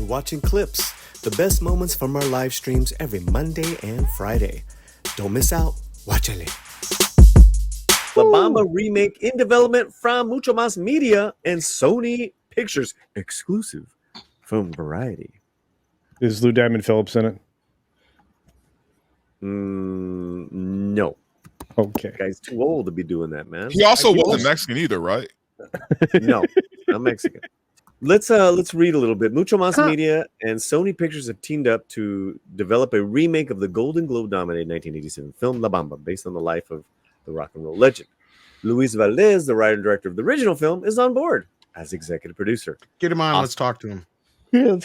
watching clips, the best moments from our live streams every Monday and Friday. Don't miss out. Watchale. La Bamba remake in development from Mucho Mas Media and Sony Pictures, exclusive from Variety. Is Lou Diamond Phillips in it? No. Okay. The guy's too old to be doing that, man. He also wasn't Mexican either, right? No, not Mexican. Let's read a little bit. Mucho Mas Media and Sony Pictures have teamed up to develop a remake of the Golden Globe nominated 1987 film La Bamba, based on the life of the rock and roll legend. Luis Valdez, the writer and director of the original film, is on board as executive producer. Get him on. Let's talk to him. Yeah,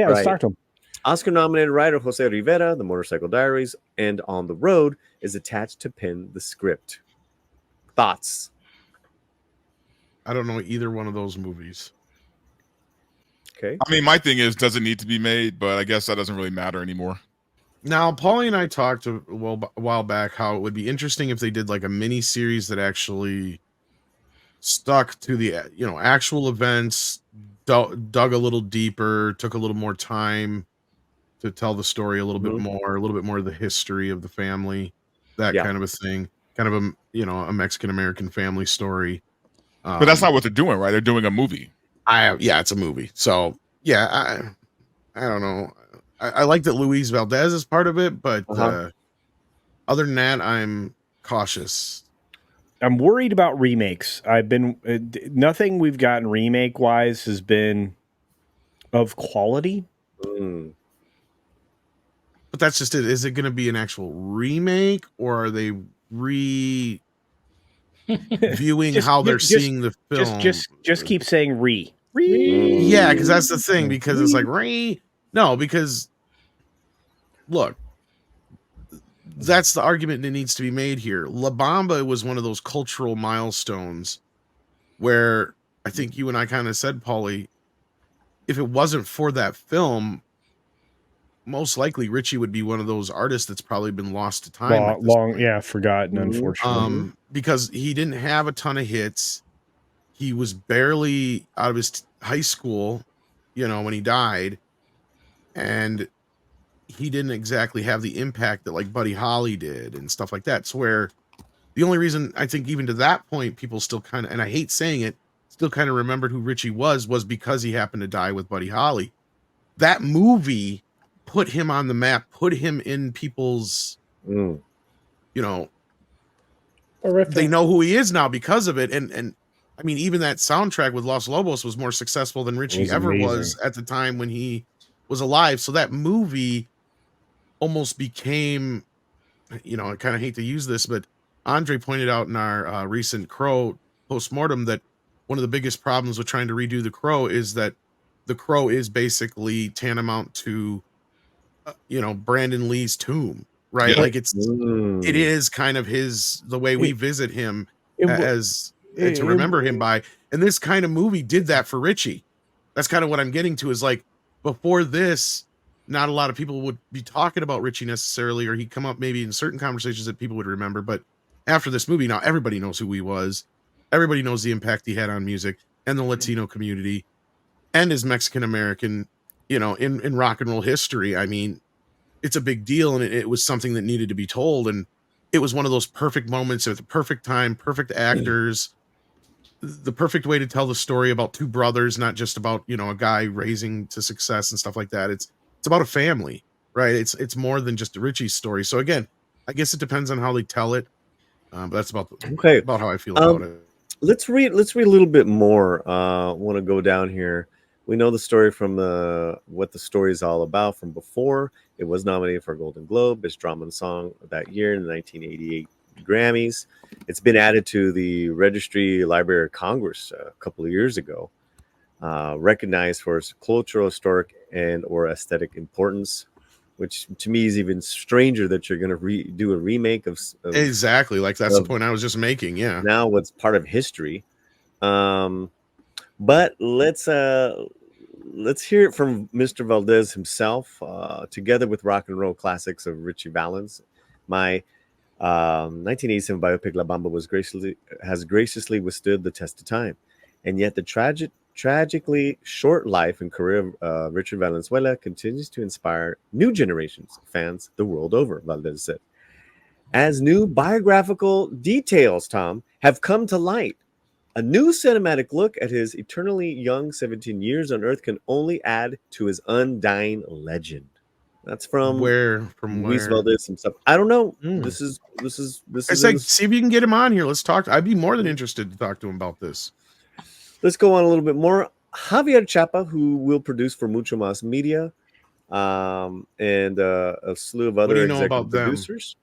let's talk to him. Oscar-nominated writer Jose Rivera, The Motorcycle Diaries, and On the Road is attached to pen the script. Thoughts? I don't know either one of those movies. Okay. I mean, my thing is, does it need to be made? But I guess that doesn't really matter anymore. Now, Paulie and I talked a while back how it would be interesting if they did like a mini series that actually stuck to the actual events, dug a little deeper, took a little more time to tell the story a little bit more of the history of the family, that kind of a thing, kind of a Mexican American family story. But that's not what they're doing, right? They're doing a movie. It's a movie. So I don't know. I like that Luis Valdez is part of it, but other than that, I'm cautious. I'm worried about remakes. I've been nothing we've gotten remake wise has been of quality. But that's just it. Is it going to be an actual remake, or are they reviewing how they're seeing the film? Just keep saying re. Yeah, because that's the thing. Because it's like no, because look, that's the argument that needs to be made here. La Bamba was one of those cultural milestones where I think you and I kind of said, Paulie, if it wasn't for that film, most likely Richie would be one of those artists that's probably been lost to time. Forgotten, unfortunately. Because he didn't have a ton of hits. He was barely out of his high school, when he died. And he didn't exactly have the impact that like Buddy Holly did and stuff like that. So where the only reason I think even to that point, people still kind of, and I hate saying it, still kind of remembered who Richie was because he happened to die with Buddy Holly. That movie put him on the map, put him in people's, they know who he is now because of it. And I mean, even that soundtrack with Los Lobos was more successful than Richie ever was at the time when he was alive. So that movie almost became, I kind of hate to use this, but Andre pointed out in our recent Crow postmortem that one of the biggest problems with trying to redo The Crow is that The Crow is basically tantamount to, Brandon Lee's tomb, right? Yeah. Like it is kind of the way we visit him to remember him by. And this kind of movie did that for Richie. That's kind of what I'm getting to is like, before this, not a lot of people would be talking about Richie necessarily, or he'd come up maybe in certain conversations that people would remember. But after this movie, now everybody knows who he was. Everybody knows the impact he had on music and the Latino community and his Mexican American, in rock and roll history. I mean, it's a big deal, and it was something that needed to be told. And it was one of those perfect moments at the perfect time, perfect actors, the perfect way to tell the story about two brothers, not just about, a guy raising to success and stuff like that. It's about a family, right? It's more than just Richie's story. So again, I guess it depends on how they tell it. But that's about how I feel about it. Let's read a little bit more. Want to go down here. We know the story from what the story is all about from before. It was nominated for a Golden Globe, Best Drama and Song of that year in the 1988 Grammys. It's been added to the Registry Library of Congress a couple of years ago. Recognized for its cultural, historic, and or aesthetic importance, which to me is even stranger that you're going to do a remake of exactly. Like that's the point I was just making. Yeah. Now what's part of history. But let's hear it from Mr. Valdez himself, together with rock and roll classics of Richie Valens. My 1987 biopic La Bamba has graciously withstood the test of time, and yet the tragically short life and career of Richard Valenzuela continues to inspire new generations of fans the world over, Valdez said. As new biographical details, Tom, have come to light, a new cinematic look at his eternally young 17 years on Earth can only add to his undying legend. That's from From Luis where? Valdez himself. I don't know. Mm. This is I in say, the, see if you can get him on here. Let's talk. I'd be more than interested to talk to him about this. let's go on a little bit more. Javier Chapa, who will produce for Mucho Mas Media, and a slew of What do other you know executive about them? producers.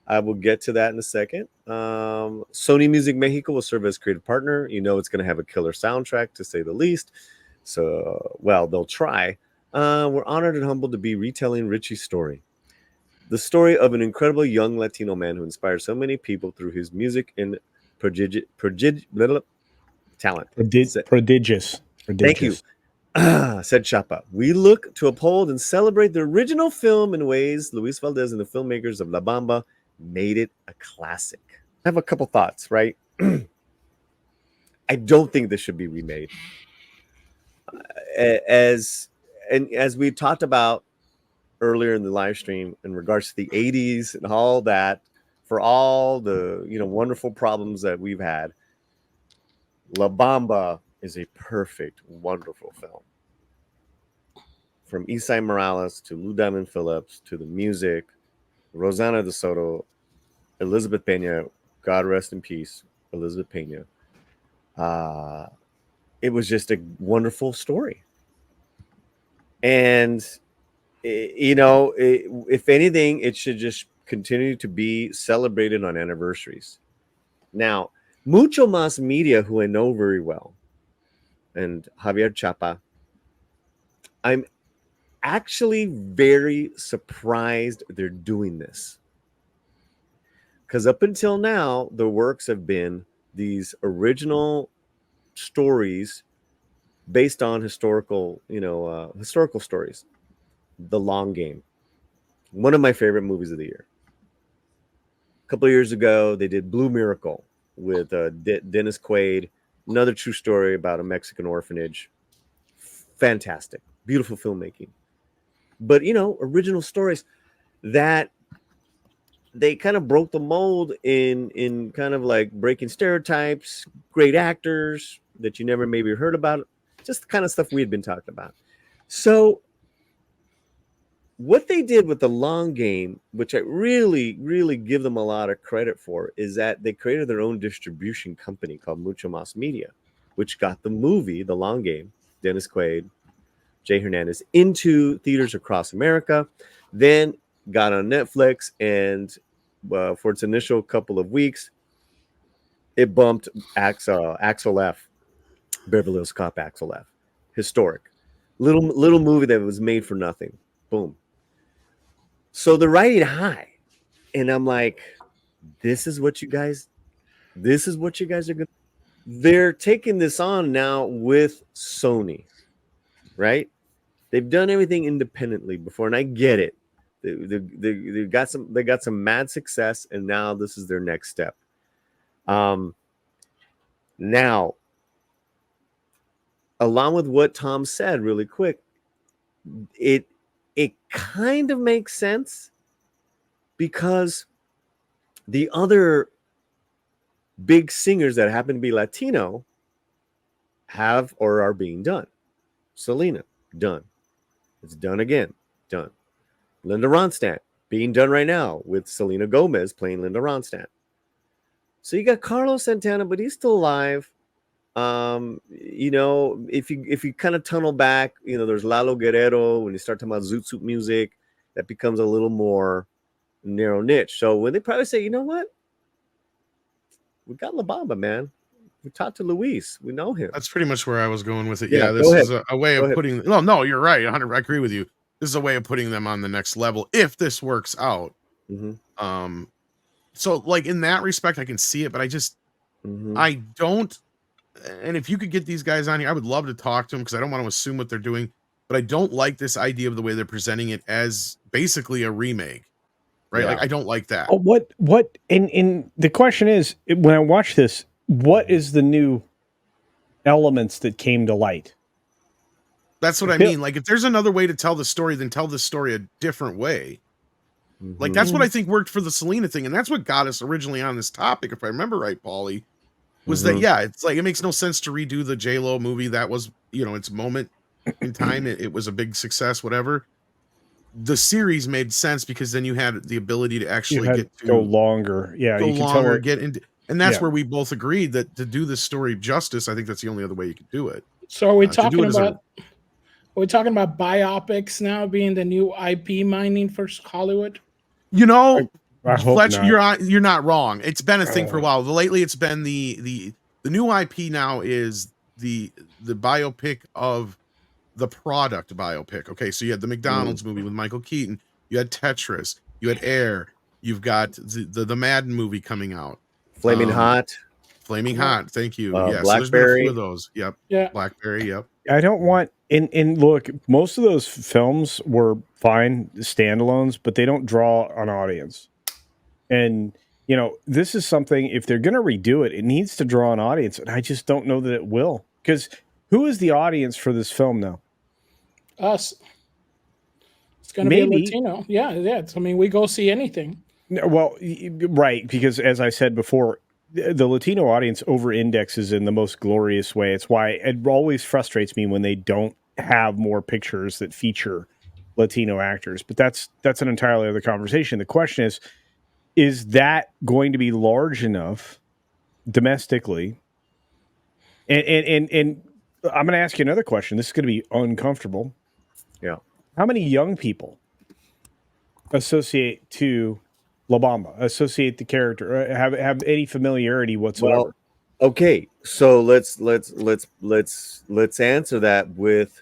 I will get to that in a second. Sony Music Mexico will serve as creative partner. You know it's going to have a killer soundtrack, to say the least. So, well, they'll try. We're honored and humbled to be retelling Richie's story. The story of an incredible young Latino man who inspires so many people through his music and talent. Prodigious. Thank you. Said Chapa. We look to uphold and celebrate the original film in ways Luis Valdez and the filmmakers of La Bamba made it a classic. I have a couple thoughts, right? I don't think this should be remade. As we talked about earlier in the live stream in regards to the 80s and all that, for all the wonderful problems that we've had, La Bamba is a perfect, wonderful film. From Isai Morales to Lou Diamond Phillips to the music, Rosana de Soto, Elizabeth Pena, God rest in peace, Elizabeth Pena. It was just a wonderful story. And, if anything, it should just continue to be celebrated on anniversaries. Now, Mucho Mas Media, who I know very well, and Javier Chapa, I'm actually very surprised they're doing this. Because up until now, the works have been these original stories based on historical stories. The Long Game, one of my favorite movies of the year. A couple of years ago, they did Blue Miracle with Dennis Quaid, another true story about a Mexican orphanage. Fantastic, beautiful filmmaking. But original stories that they kind of broke the mold in kind of like breaking stereotypes, great actors that you never maybe heard about, just the kind of stuff we had been talking about. So what they did with The Long Game, which I really, really give them a lot of credit for, is that they created their own distribution company called Mucho Mas Media, which got the movie The Long Game, Dennis Quaid, Jay Hernandez, into theaters across America, then got on Netflix, and for its initial couple of weeks, it bumped Axel F, Beverly Hills Cop Axel F. Historic. Little movie that was made for nothing. Boom. So they're riding high. And I'm like, this is what you guys are going to. They're taking this on now with Sony, right? They've done everything independently before, and I get it. They got some mad success, and now this is their next step. Now, along with what Tom said, really quick, it kind of makes sense because the other big singers that happen to be Latino have or are being done. Selena, done. It's done again, done. Linda Ronstadt, being done right now with Selena Gomez playing Linda Ronstadt. So you got Carlos Santana, but he's still alive. If you kind of tunnel back, there's Lalo Guerrero. When you start talking about Zoot Suit music, that becomes a little more narrow niche. So when they probably say, you know what? We got La Bamba, man. We talked to Luis. We know him. That's pretty much where I was going with it. Yeah, this is a way of putting. No, you're right. 100. I agree with you. This is a way of putting them on the next level if this works out. Mm-hmm. So like in that respect, I can see it, but I just I don't. And if you could get these guys on here, I would love to talk to them because I don't want to assume what they're doing. But I don't like this idea of the way they're presenting it as basically a remake, right? Yeah. Like I don't like that. Oh, what? And the question is, when I watch this, what is the new elements that came to light. That's what I mean. Like, if there's another way to tell the story, then tell the story a different way. Like, that's what I think worked for the Selena thing. And that's what got us originally on this topic, if I remember right, Paulie, was that, yeah, it's like, it makes no sense to redo the J-Lo movie. That was, its moment in time. It was a big success, whatever. The series made sense because then you had the ability to actually get to go longer. Yeah. Go longer, get into, and that's where we both agreed that to do this story justice, I think that's the only other way you could do it. So are we talking about... Are we talking about biopics now being the new IP mining for Hollywood? I hope Fletcher, not. you're not wrong. It's been a thing for a while. Lately, it's been the new IP now is the biopic of the product biopic. Okay, so you had the McDonald's movie with Michael Keaton. You had Tetris. You had Air. You've got the Madden movie coming out. Flaming Hot. Thank you. Yeah, Blackberry. so there's been a few of those. Yep. Yeah. Blackberry. Yep. I don't want and look, most of those films were fine standalones, but they don't draw an audience. And this is something, if they're going to redo it, it needs to draw an audience, and I just don't know that it will. Because who is the audience for this film now? Us. It's going to be a Latino. Yeah. I mean, we go see anything. Well, right, because as I said before, the Latino audience over-indexes in the most glorious way. It's why it always frustrates me when they don't have more pictures that feature Latino actors. But that's an entirely other conversation. The question is that going to be large enough domestically? And I'm going to ask you another question. This is going to be uncomfortable. Yeah. How many young people associate to La Bamba, associate the character, have any familiarity whatsoever? Well, okay, so let's answer that with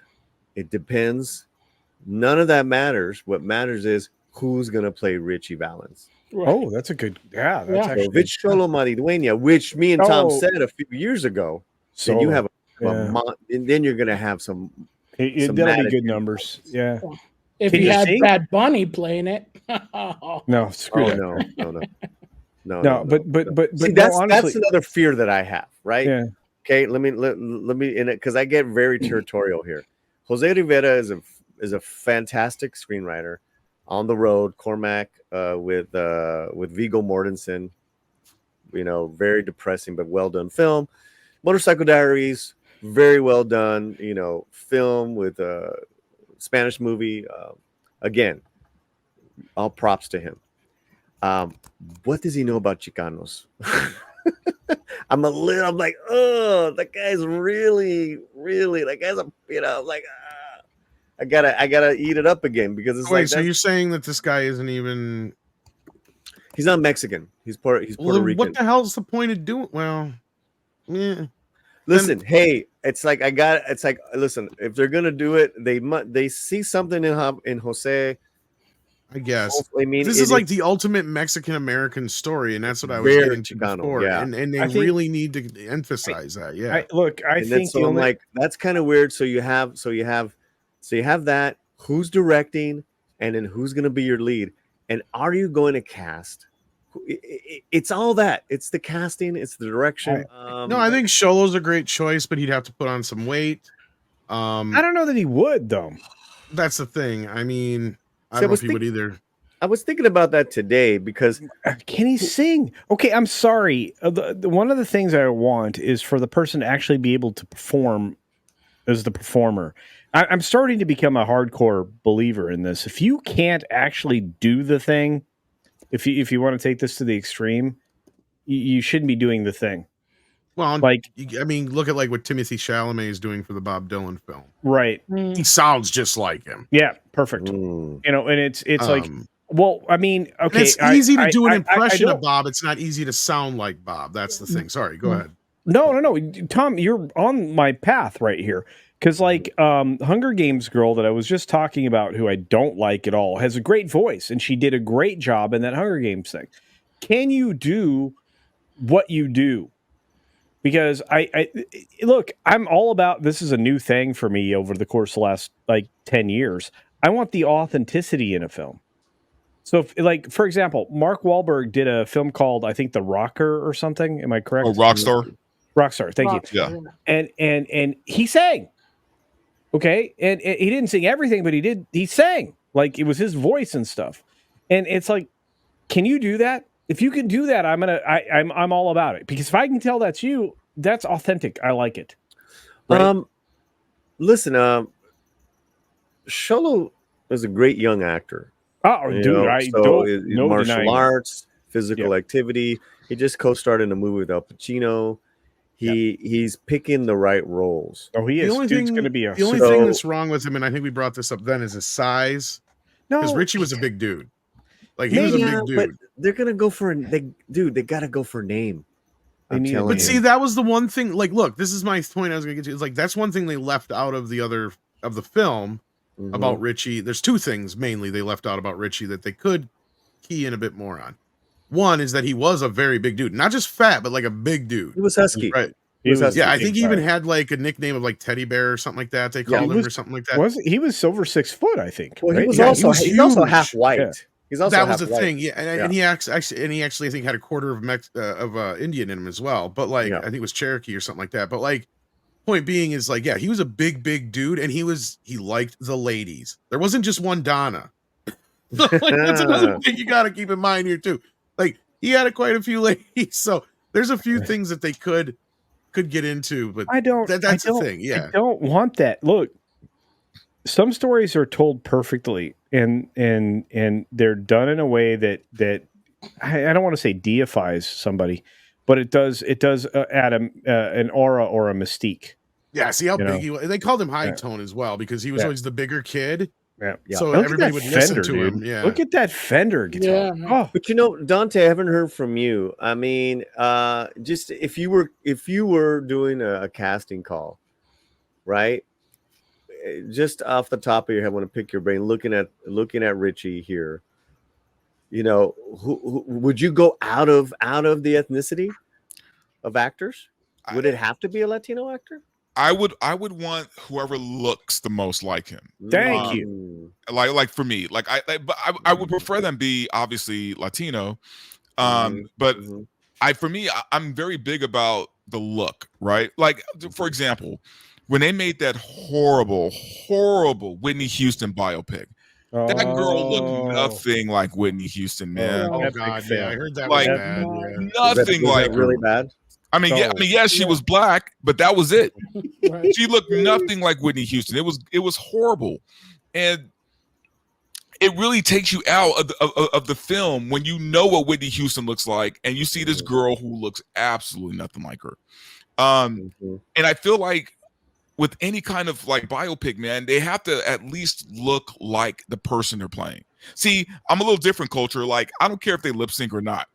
it depends. None of that matters. What matters is who's going to play Richie Valens. Right. Oh, that's a good. Yeah, that's actually. So if it's Cholo Maridueña, which me and Tom said a few years ago, then you have and then you're going to have some. That'll be good numbers. Yeah. If you had Bad Bunny playing it. No, screw that. No. But see, that's another fear that I have, right? Yeah. Okay, let me in it because I get very territorial here. Jose Rivera is a fantastic screenwriter. On the Road, Cormac with Viggo Mortensen, very depressing but well done film. Motorcycle Diaries, very well done, film with Spanish movie. Again, all props to him. What does he know about Chicanos? I'm like, oh, that guy's really, that guy's I gotta eat it up again because it's so you're saying that this guy isn't even? He's not Mexican. He's Puerto Rican. What the hell's the point of doing? Well, yeah. Listen, listen, if they're gonna do it, they see something in Jose. I guess. I mean, this is like the ultimate Mexican American story, and that's what I was getting to before. Yeah. And they really need to emphasize that. Yeah. I think so. I'm like, that's kind of weird. So you have that. Who's directing, and then who's gonna be your lead, and are you going to cast? It's all that. It's the casting. It's the direction. No, I think Xolo's a great choice, but he'd have to put on some weight. I don't know that he would, though. That's the thing. I mean, I don't know if he would either. I was thinking about that today because can he sing? Okay, I'm sorry. One of the things I want is for the person to actually be able to perform as the performer. I'm starting to become a hardcore believer in this. If you can't actually do the thing, if you want to take this to the extreme, you shouldn't be doing the thing. Well, I mean, look at what Timothy Chalamet is doing for the Bob Dylan film. Right. He sounds just like him. Yeah, perfect. And it's like, well, I mean, okay. It's easy to do an impression of Bob. It's not easy to sound like Bob. That's the thing. Sorry, go ahead. No. Tom, you're on my path right here. Because Hunger Games girl that I was just talking about, who I don't like at all, has a great voice, and she did a great job in that Hunger Games thing. Can you do what you do? Because I look, I'm all about, this is a new thing for me over the course of the last 10 years. I want the authenticity in a film. So for example, Mark Wahlberg did a film called, I think, The Rocker or something. Am I correct? Oh, Rockstar. Rockstar, thank you. Yeah. And he sang. Okay, and he didn't sing everything, but he sang. Like, it was his voice and stuff. And it's like, can you do that? If you can do that, I'm all about it. Because if I can tell that's you, that's authentic. I like it. Right? Listen, Sholo is a great young actor. Oh, dude, I don't know. Martial arts, physical activity. He just co-starred in a movie with Al Pacino. He's picking the right roles. Oh, he is. The only thing that's wrong with him, and I think we brought this up then, is his size. No, because Richie was a big dude. Like, he was a big dude. But they're gonna go for they gotta go for name. But see, that was the one thing. Like, look, this is my point I was gonna get to. It's like, that's one thing they left out of the film about Richie. There's two things mainly they left out about Richie that they could key in a bit more on. One is that he was a very big dude, not just fat, but like a big dude. He was husky, right? Yeah, I think he even had like a nickname of like Teddy Bear or something like that. They called him or something like that. He was over 6 foot, I think. Well, he was he's also half white. Yeah. He's also that was the thing, and he actually I think had a quarter of Indian in him as well. But like, I think it was Cherokee or something like that. But like, point being is like, he was a big dude, and he liked the ladies. There wasn't just one Donna. Like, that's another thing you got to keep in mind here too. Like, he had quite a few ladies, so there's a few things that they could get into, but that's the thing. Yeah, I don't want that. Look, some stories are told perfectly, and they're done in a way that I don't want to say deifies somebody, but it does add an aura or a mystique. Yeah, see how big he was. They called him High Tone as well because he was always the bigger kid. Yeah. So everybody would listen to him. Yeah. Look at that Fender guitar. Yeah. Oh. But Dante, I haven't heard from you. I mean, just if you were doing a casting call, right? Just off the top of your head, I want to pick your brain. Looking at Richie here, who would you go out of the ethnicity of actors? Would it have to be a Latino actor? I would want whoever looks the most like him. Thank you. Like for me, like I would prefer them be obviously Latino, but I'm very big about the look, right? Like, for example, when they made that horrible Whitney Houston biopic, that girl looked nothing like Whitney Houston, man. Oh God, yeah, I heard that was bad. Nothing like really bad. I mean, she was black, but that was it. Right. She looked nothing like Whitney Houston. It was horrible, and it really takes you out of the film when you know what Whitney Houston looks like, and you see this girl who looks absolutely nothing like her. And I feel like with any kind of like biopic, man, they have to at least look like the person they're playing. See, I'm a little different culture. Like, I don't care if they lip sync or not.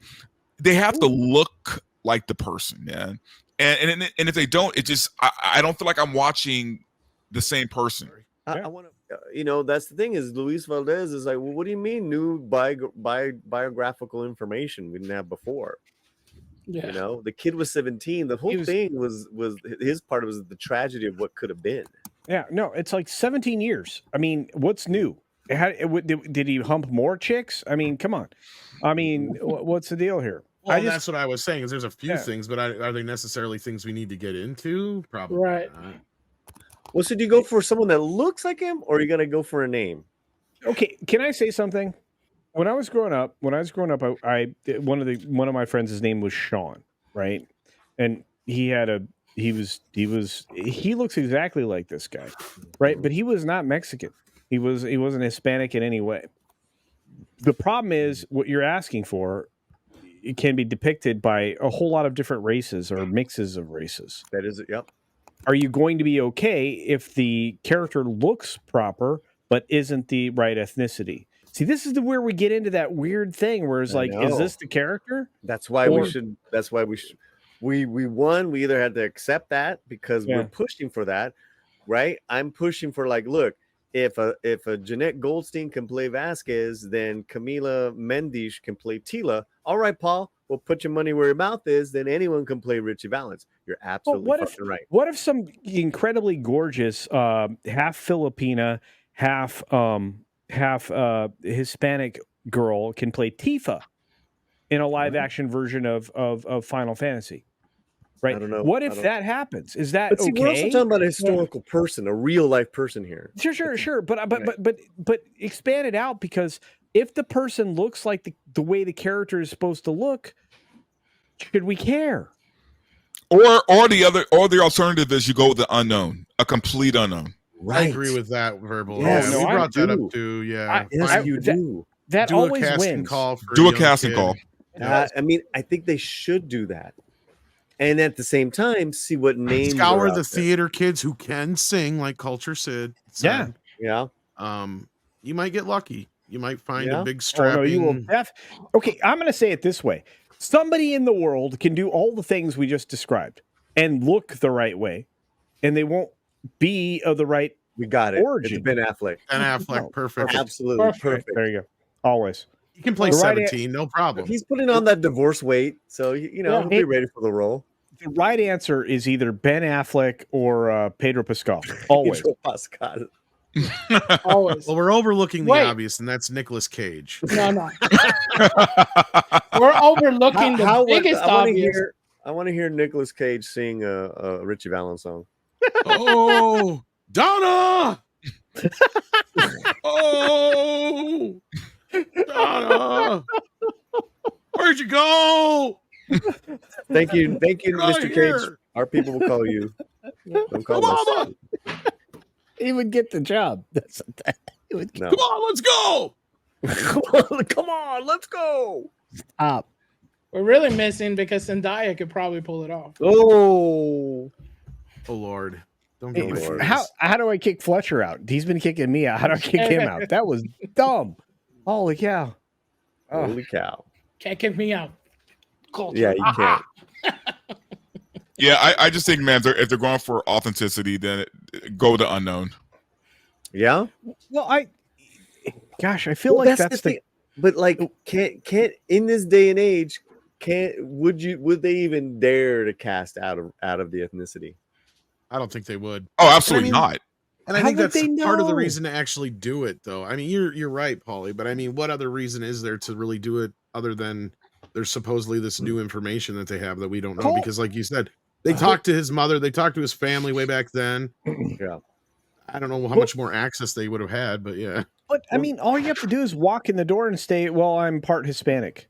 They have to look like the person, man. And if they don't, it just I don't feel like I'm watching the same person. I want to, that's the thing is Luis Valdez is like, well, what do you mean new biographical information we didn't have before? Yeah. The kid was 17. The whole thing was his part was the tragedy of what could have been. Yeah, no, it's like 17 years. I mean, what's new? Did he hump more chicks? I mean, come on. I mean, what's the deal here? Well, that's what I was saying. Is there's a few things, but are they necessarily things we need to get into? Probably right. Not. Well, so do you go for someone that looks like him, or are you gonna go for a name? Okay, can I say something? When I was growing up, I one of my friends, his name was Sean, right? And he looks exactly like this guy, right? But he was not Mexican. He wasn't Hispanic in any way. The problem is what you're asking for. It can be depicted by a whole lot of different races or mixes of races. That is it. Yep. Are you going to be okay if the character looks proper but isn't the right ethnicity? See, this is where we get into that weird thing where it's like, is this the character? That's why we should. We won. We either had to accept that because we're pushing for that, right? I'm pushing for like, look, if a Jeanette Goldstein can play Vasquez, then Camila Mendes can play Tila. All right, Paul, we'll put your money where your mouth is. Then anyone can play Richie Valens. You're absolutely fucking right. What if some incredibly gorgeous, half Filipina, half Hispanic girl can play Tifa in a live action version of Final Fantasy? right? I don't know. What if that happens? Is that But see, we're also okay? talking about a historical person, a real life person here. Sure. But expand it out, because if the person looks like the way the character is supposed to look, should we care? Or the alternative is you go with the unknown, a complete unknown. Right. I agree with that, Verbal. Yes, we brought that up too. Yeah. You do. That do always a casting wins. call for Do a casting call. I mean, I think they should do that. And at the same time, see what names scour the theater kids who can sing, like Culture Sid said. Yeah. You might get lucky. You might find a big strapping. Oh, no, you will okay, I'm going to say it this way. Somebody in the world can do all the things we just described and look the right way, and they won't be of the right We got it. origin. It's Ben Affleck. Ben Affleck, perfect. Absolutely perfect. There you go. Always. You can play 17, no problem. He's putting on that divorce weight, so he'll be ready for the role. The right answer is either Ben Affleck or Pedro Pascal. Always. Pedro Pascal. Always. Well, we're overlooking the obvious, and that's Nicolas Cage. No. We're overlooking the biggest obvious. I want to hear Nicolas Cage sing a Richie Valens song. Oh, Donna! Oh, Donna! Where'd you go? Thank you, Mr. Cage. Our people will call you. Don't call us. He would get the job. No. Come on, let's go. Come on, let's go. Stop. We're really missing because Zendaya could probably pull it off. Oh Lord. Don't go Lord. How do I kick Fletcher out? He's been kicking me out. How do I kick him out? That was dumb. Holy cow. Holy cow. Can't kick me out. Culture. Yeah, you can't. Yeah, I just think, man, if they're going for authenticity, then go the unknown. Yeah. Well, I feel like that's the thing. But like, can't in this day and age, would they even dare to cast out of the ethnicity? I don't think they would. Oh, absolutely not. And I think that's part of the reason to actually do it, though. I mean, you're right, Paulie. But I mean, what other reason is there to really do it other than there's supposedly this new information that they have that we don't know? Because, like you said, they talked to his mother, they talked to his family way back then. Yeah. I don't know how much more access they would have had, but yeah. But I mean, all you have to do is walk in the door and say, "Well, I'm part Hispanic."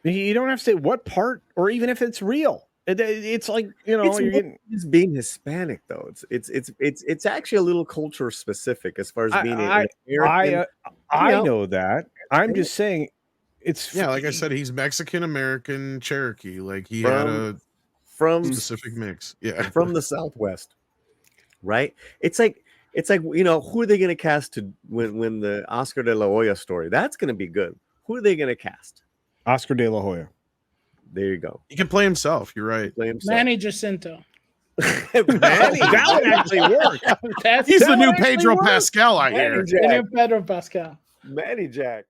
You don't have to say what part, or even if it's real. It's like, you're getting. It's being Hispanic though. It's actually a little culture specific as far as being American. I know that. I'm just saying, it's like I said, he's Mexican American Cherokee. Like he had a specific mix. Yeah, from the Southwest, right? It's like who are they going to cast to when the Oscar de la Hoya story? That's going to be good. Who are they going to cast? Oscar de la Hoya. There you go. He can play himself. You're right. Play himself. Manny Jacinto. Manny, that would actually work. He's the new Pedro Pascal, I hear. The new Pedro Pascal. Manny Jack.